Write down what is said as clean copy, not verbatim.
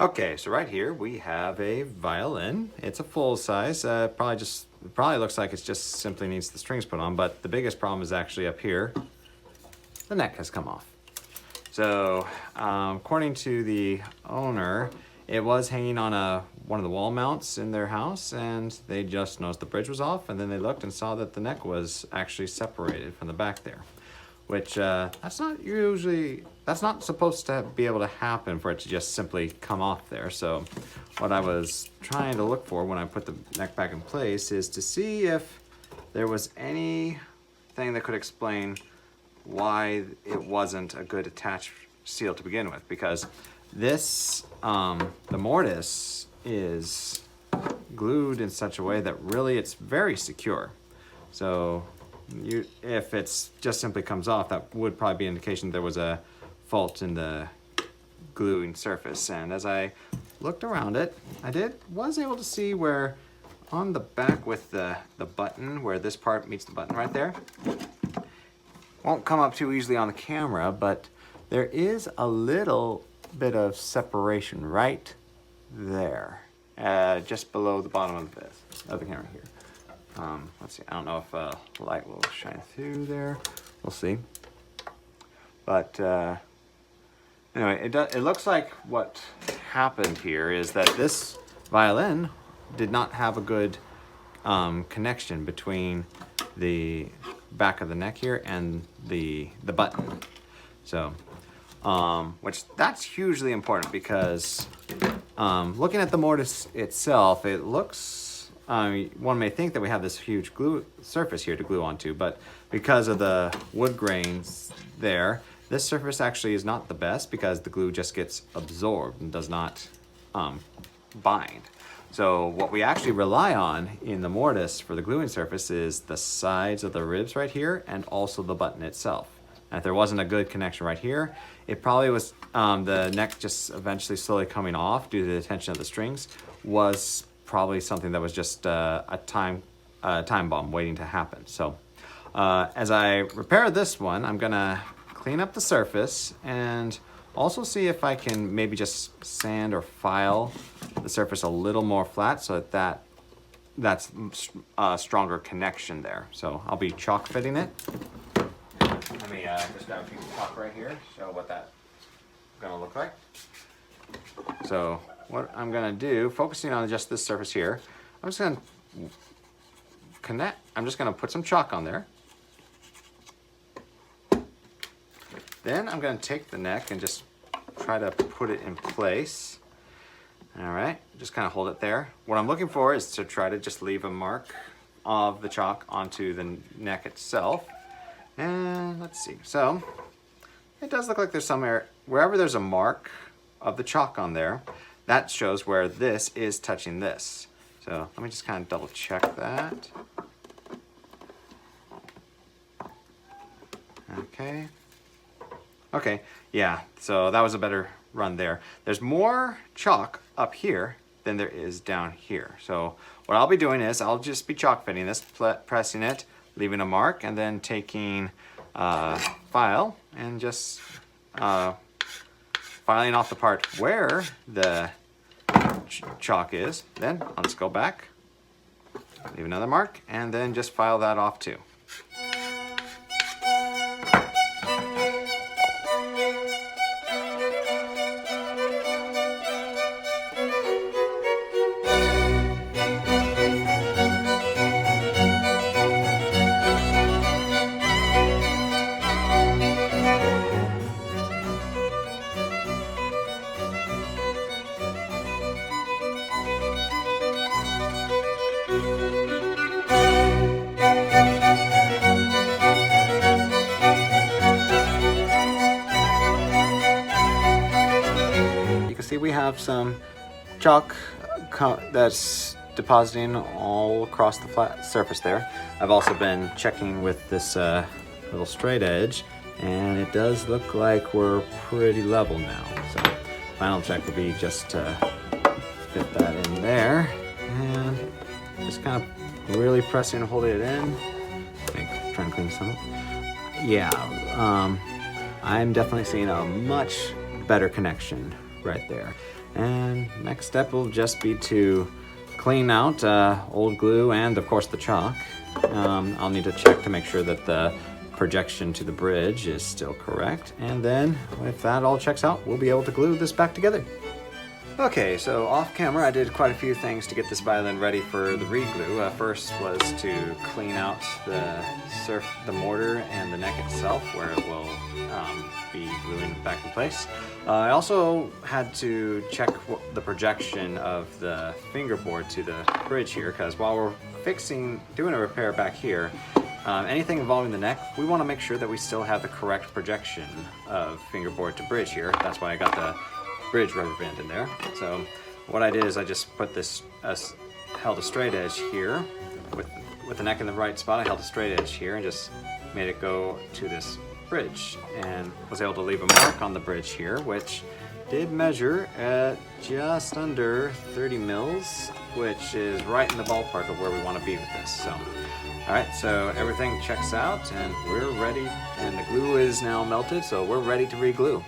Okay, so right here we have a violin. It's a full size. Probably looks like it just simply needs the strings put on, but the biggest problem is actually up here. The neck has come off. So according to the owner, it was hanging on one of the wall mounts in their house, and they just noticed the bridge was off, and then they looked and saw that the neck was actually separated from the back there, which that's not supposed to be able to happen for it to just simply come off there. So what I was trying to look for when I put the neck back in place is to see if there was anything that could explain why it wasn't a good attached seal to begin with, because this the mortise is glued in such a way that really it's very secure. So if it's just simply comes off, that would probably be an indication there was a fault in the gluing surface. And as I looked around it, I was able to see where on the back with the button, where this part meets the button right there, won't come up too easily on the camera, but there is a little bit of separation right there, just below the bottom of the camera here. Let's see, I don't know if light will shine through there. We'll see. But anyway, it looks like what happened here is that this violin did not have a good connection between the back of the neck here and the button. So which that's hugely important, because looking at the mortise itself, it looks, one may think that we have this huge glue surface here to glue onto, but because of the wood grains there, this surface actually is not the best, because the glue just gets absorbed and does not bind. So what we actually rely on in the mortise for the gluing surface is the sides of the ribs right here, and also the button itself. And if there wasn't a good connection right here, it probably was the neck just eventually slowly coming off due to the tension of the strings was probably something that was just a time bomb waiting to happen. So as I repair this one, I'm gonna clean up the surface and also see if I can maybe just sand or file the surface a little more flat, so that's a stronger connection there. So I'll be chalk fitting it. Let me just grab a piece of chalk right here, show what that's gonna look like. So what I'm gonna do, focusing on just this surface here, I'm just gonna put some chalk on there. Then I'm gonna take the neck and just try to put it in place. All right, just kind of hold it there. What I'm looking for is to try to just leave a mark of the chalk onto the neck itself. And let's see, so it does look like there's some area, wherever there's a mark of the chalk on there, that shows where this is touching this. So let me just kind of double check that. Okay, yeah, so that was a better run there. There's more chalk up here than there is down here. So what I'll be doing is I'll just be chalk fitting this, pressing it, leaving a mark, and then taking file and just filing off the part where the chalk is. Then I'll just go back, leave another mark, and then just file that off too. See, we have some chalk that's depositing all across the flat surface there. I've also been checking with this little straight edge, and it does look like we're pretty level now. So final check will be just to fit that in there, and just kind of really pressing and holding it in. Trying to clean this up. Yeah, I'm definitely seeing a much better connection right there. And next step will just be to clean out old glue and of course the chalk. I'll need to check to make sure that the projection to the bridge is still correct. And then if that all checks out, we'll be able to glue this back together. Okay, so off camera I did quite a few things to get this violin ready for the re-glue. First was to clean out the mortar and the neck itself where it will be gluing back in place. I also had to check the projection of the fingerboard to the bridge here, because while we're doing a repair back here, anything involving the neck, we want to make sure that we still have the correct projection of fingerboard to bridge here. That's why I got the bridge rubber band in there. So what I did is I just put this, held a straight edge here with the neck in the right spot. I held a straight edge here and just made it go to this bridge, and was able to leave a mark on the bridge here, which did measure at just under 30 mils, which is right in the ballpark of where we want to be with this. So, all right, so everything checks out and we're ready, and the glue is now melted, so we're ready to re-glue.